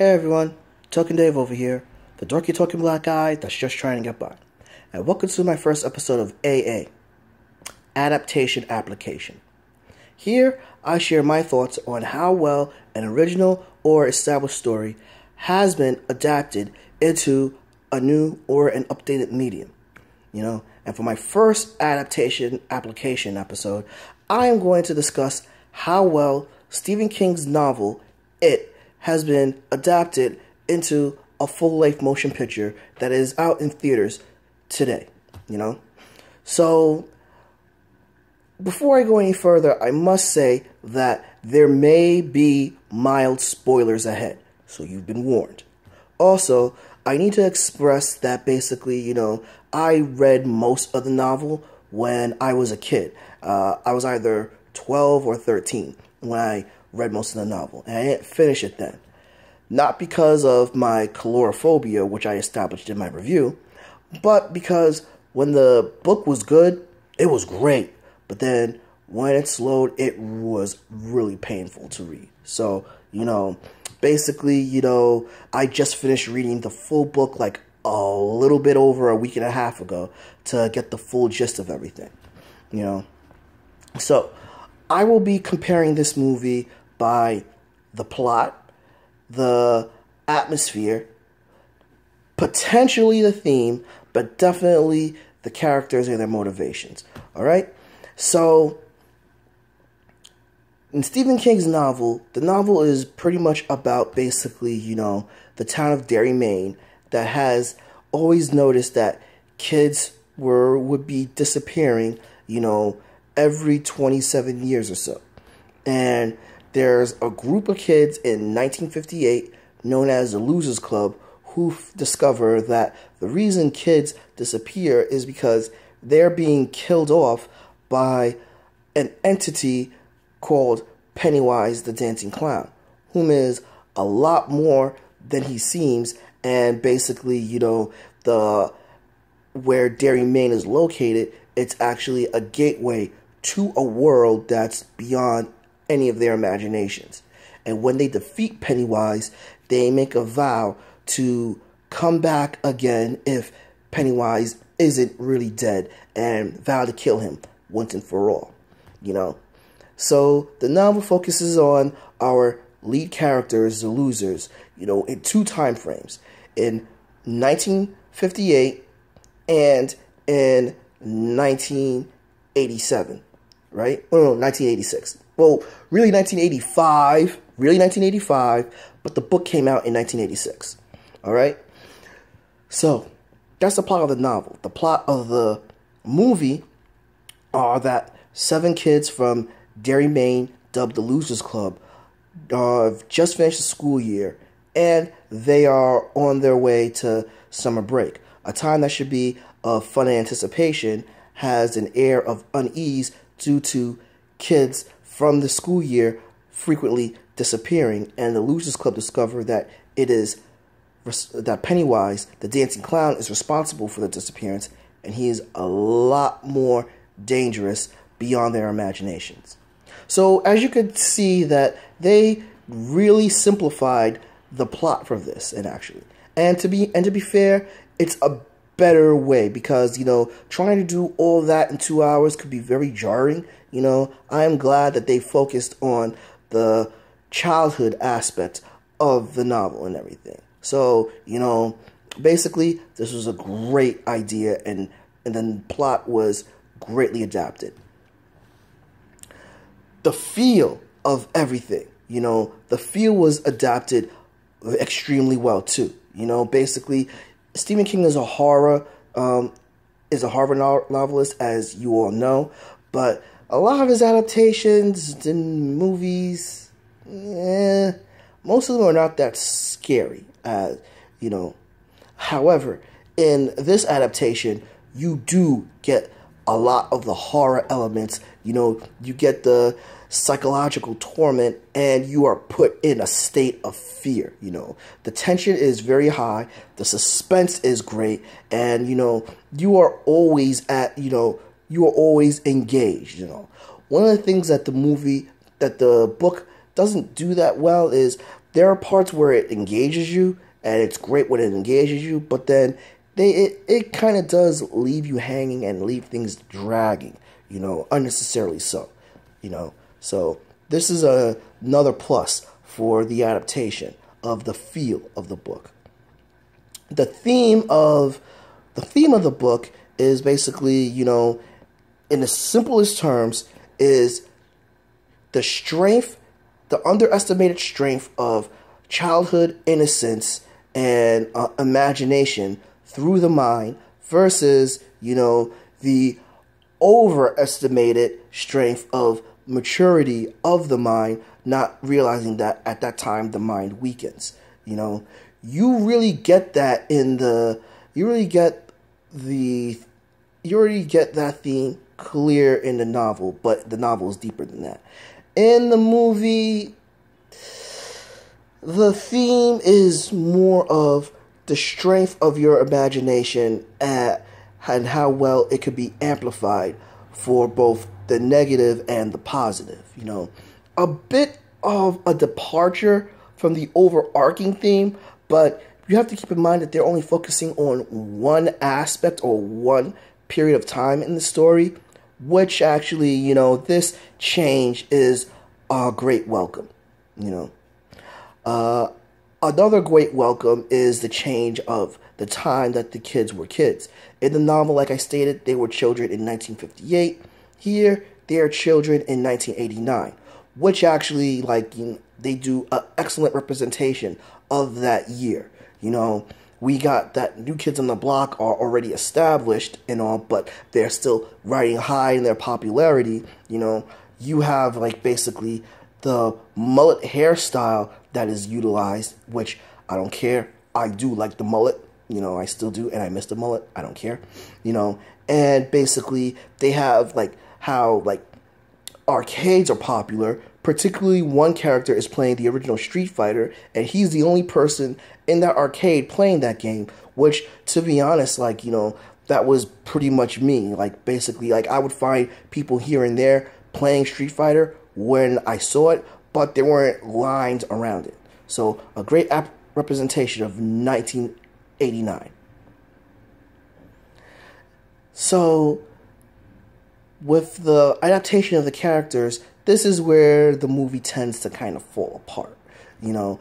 Hey everyone, Token Dave over here, the dorky token black guy that's just trying to get by. And welcome to my first episode of AA, Adaptation Application. Here, I share my thoughts on how well an original or established story has been adapted into a new or an updated medium. And for my first Adaptation Application episode, I am going to discuss how well Stephen King's novel, It, has been adapted into a full-length motion picture that is out in theaters today, So, before I go any further, I must say that there may be mild spoilers ahead, so you've been warned. Also, I need to express that basically, I read most of the novel when I was a kid. I was either 12 or 13 when I read most of the novel, and I didn't finish it then. Not because of my calorophobia, which I established in my review, but because when the book was good, it was great. But then when it slowed, it was really painful to read. So, basically, I just finished reading the full book like a little bit over a week and a half ago to get the full gist of everything, So, I will be comparing this movie by the plot, the atmosphere, potentially the theme, but definitely the characters and their motivations. Alright? So, in Stephen King's novel, the novel is pretty much about basically, the town of Derry, Maine, that has always noticed that kids would be disappearing, every 27 years or so. And there's a group of kids in 1958 known as the Losers Club who discover that the reason kids disappear is because they're being killed off by an entity called Pennywise the Dancing Clown, whom is a lot more than he seems, and basically, where Derry, Maine is located, it's actually a gateway to a world that's beyond any of their imaginations. And when they defeat Pennywise, they make a vow to come back again if Pennywise isn't really dead, and vow to kill him once and for all, So the novel focuses on our lead characters, the losers, in two time frames, in 1958 and in 1987, right? Oh, no, 1986. Well, really 1985, but the book came out in 1986, all right? So, that's the plot of the novel. The plot of the movie are that 7 kids from Derry, Maine, dubbed the Losers Club, have just finished the school year, and they are on their way to summer break. A time that should be of fun and anticipation has an air of unease due to kids from the school year frequently disappearing, and the Losers Club discover that that Pennywise, the dancing clown, is responsible for the disappearance, and he is a lot more dangerous beyond their imaginations. So, as you could see, that they really simplified the plot for this, and to be fair, it's a better way, because trying to do all that in 2 hours could be very jarring. I am glad that they focused on the childhood aspect of the novel and everything. So, basically, this was a great idea, and then the plot was greatly adapted. The feel of everything, the feel was adapted extremely well too. Basically, Stephen King is a horror novelist, as you all know, but a lot of his adaptations in movies, most of them are not that scary, However, in this adaptation, you do get a lot of the horror elements. You get the psychological torment, and you are put in a state of fear. The tension is very high, the suspense is great, and you are always engaged. One of the things that the book doesn't do that well is there are parts where it engages you, and it's great when it engages you, but then it kind of does leave you hanging and leave things dragging, unnecessarily so, So this is another plus for the adaptation of the feel of the book. The theme of the book is basically, in the simplest terms, is the underestimated strength of childhood innocence and imagination through the mind versus, the overestimated strength of maturity of the mind, not realizing that at that time the mind weakens. You really get that you already get that theme clear in the novel, but the novel is deeper than that. In the movie, the theme is more of the strength of your imagination and how well it could be amplified for both the negative and the positive. A bit of a departure from the overarching theme, but you have to keep in mind that they're only focusing on one aspect or one period of time in the story, which actually, this change is a great welcome, Another great welcome is the change of the time that the kids were kids. In the novel, like I stated, they were children in 1958. Here, they are children in 1989, which actually, they do an excellent representation of that year. We got that New Kids on the Block are already established and all, but they're still riding high in their popularity. You have, basically the mullet hairstyle that is utilized, which I don't care. I do like the mullet. I still do, and I miss the mullet. I don't care. And basically they have, how, arcades are popular. Particularly one character is playing the original Street Fighter, and he's the only person in that arcade playing that game, which, to be honest, that was pretty much me. Basically, I would find people here and there playing Street Fighter when I saw it, but there weren't lines around it. So, a great representation of 1989. So, with the adaptation of the characters, this is where the movie tends to kind of fall apart. In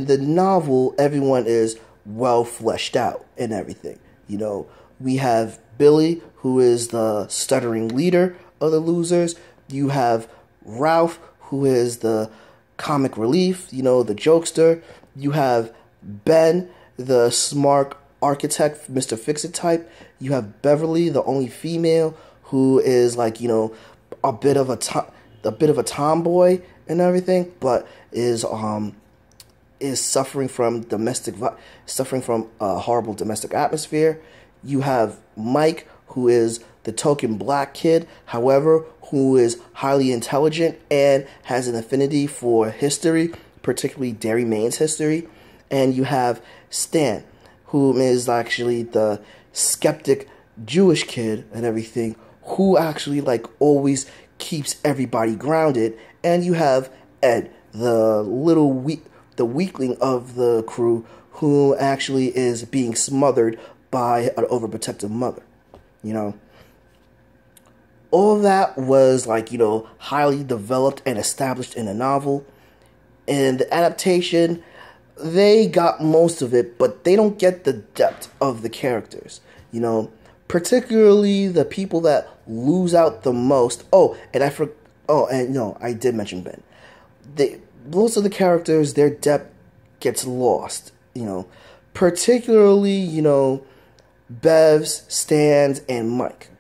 the novel, everyone is well fleshed out and everything. We have Billy, who is the stuttering leader of the losers. You have Ralph, who is the comic relief, the jokester. You have Ben, the smart architect, Mr. Fix-It type. You have Beverly, the only female, who is a bit of a tomboy and everything, but is suffering from a horrible domestic atmosphere. You have Mike, who is the token black kid, however, who is highly intelligent and has an affinity for history, particularly Derry Maine's history. And you have Stan, who is actually the skeptic Jewish kid and everything, who actually always keeps everybody grounded. And you have Ed, the weakling of the crew, who actually is being smothered by an overprotective mother. All that was highly developed and established in the novel. In the adaptation, they got most of it, but they don't get the depth of the characters. Particularly the people that lose out the most. I did mention Ben. Most of the characters, their depth gets lost. Particularly, Bev's, Stan's, and Mike.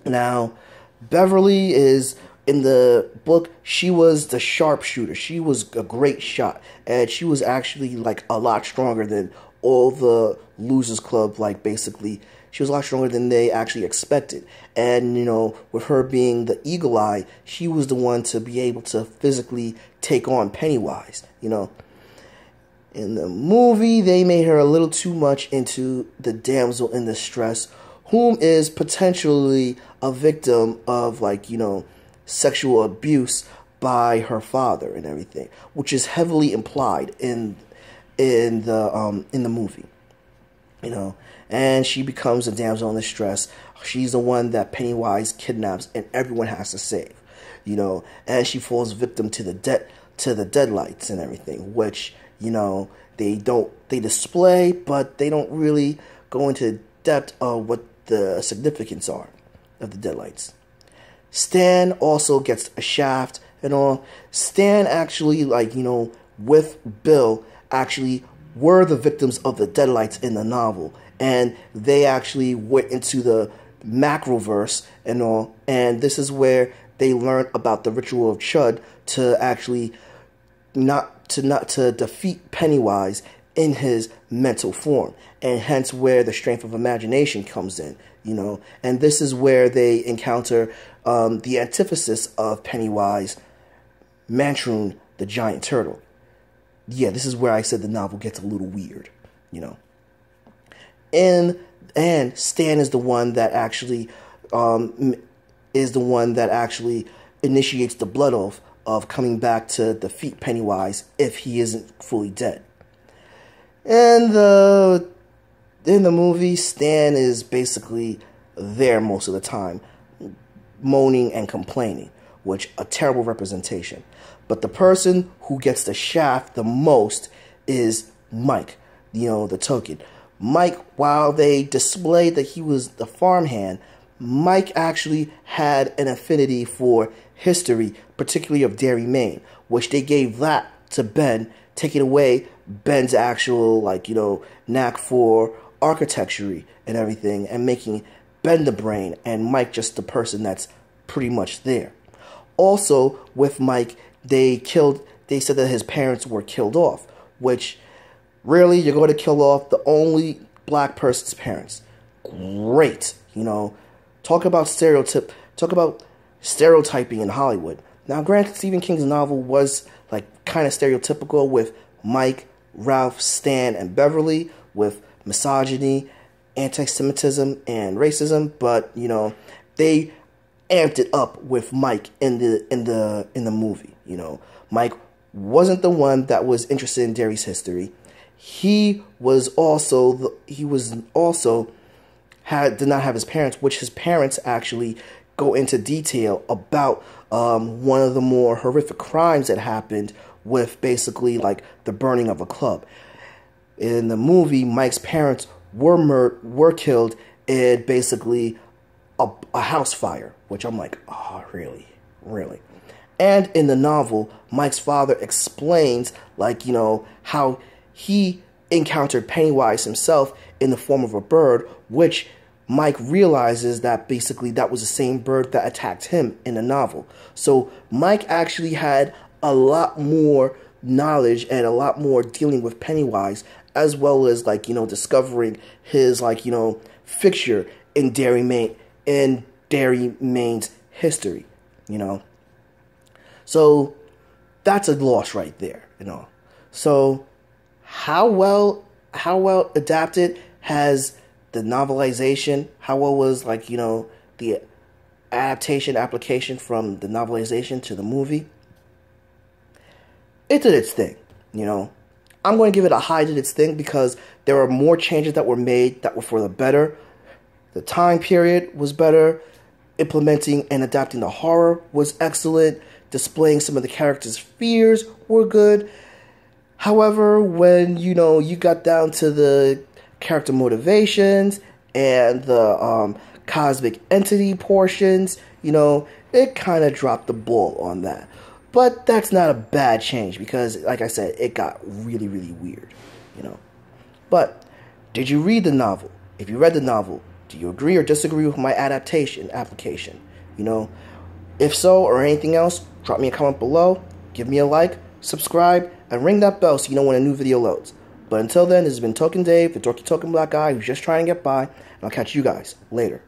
Now, Beverly is, in the book, she was the sharpshooter. She was a great shot, and she was actually a lot stronger than all the Losers Club. Basically, she was a lot stronger than they actually expected. And with her being the eagle eye, she was the one to be able to physically take on Pennywise. In the movie, they made her a little too much into the damsel in distress, whom is potentially a victim of sexual abuse by her father and everything, which is heavily implied in the movie, and she becomes a damsel in distress. She's the one that Pennywise kidnaps and everyone has to save, and she falls victim to the deadlights and everything, which they display, but they don't really go into depth of what the significance are of the deadlights. Stan also gets a shaft and all. Stan actually, with Bill, actually were the victims of the deadlights in the novel, and they actually went into the macroverse and all, and this is where they learned about the ritual of Chud to actually not to defeat Pennywise in his mental form, and hence where the strength of imagination comes in, and this is where they encounter the antithesis of Pennywise, Mantrune, the giant turtle. Yeah, this is where I said the novel gets a little weird, and Stan is the one that actually initiates the blood oath of coming back to defeat Pennywise if he isn't fully dead. And in the movie, Stan is basically there most of the time, moaning and complaining, which a terrible representation. But the person who gets the shaft the most is Mike, the token. Mike, while they displayed that he was the farmhand, Mike actually had an affinity for history, particularly of Derry, Maine, which they gave that to Ben, taking away Ben's actual, knack for architecture and everything, and making Ben the brain and Mike just the person that's pretty much there. Also, with Mike, they said that his parents were killed off, which, really, you're going to kill off the only black person's parents. Great, talk about stereotyping in Hollywood. Now, granted, Stephen King's novel was, kind of stereotypical with Mike, Ralph, Stan, and Beverly, with misogyny, anti-Semitism, and racism, but, they amped it up with Mike in the movie. Mike wasn't the one that was interested in Derry's history. He did not have his parents, which his parents actually go into detail about one of the more horrific crimes that happened with basically the burning of a club. In the movie, Mike's parents were killed in basically a house fire, which I'm like, oh, really? And in the novel, Mike's father explains, how he encountered Pennywise himself in the form of a bird, which Mike realizes that basically that was the same bird that attacked him in the novel. So Mike actually had a lot more knowledge and a lot more dealing with Pennywise, as well as discovering his fixture in Derry, Maine's history, So that's a loss right there, So how well adapted has the novelization? How well was the adaptation application from the novelization to the movie? It did its thing, I'm going to give it a high did its thing because there are more changes that were made that were for the better. The time period was better. Implementing and adapting the horror was excellent. Displaying some of the characters' fears were good. However, when, you got down to the character motivations and the cosmic entity portions, it kind of dropped the ball on that. But that's not a bad change because, like I said, it got really, really weird, But did you read the novel? If you read the novel, do you agree or disagree with my adaptation application? If so or anything else, drop me a comment below, give me a like, subscribe, and ring that bell so you know when a new video loads. But until then, this has been Token Dave, the dorky token black guy who's just trying to get by, and I'll catch you guys later.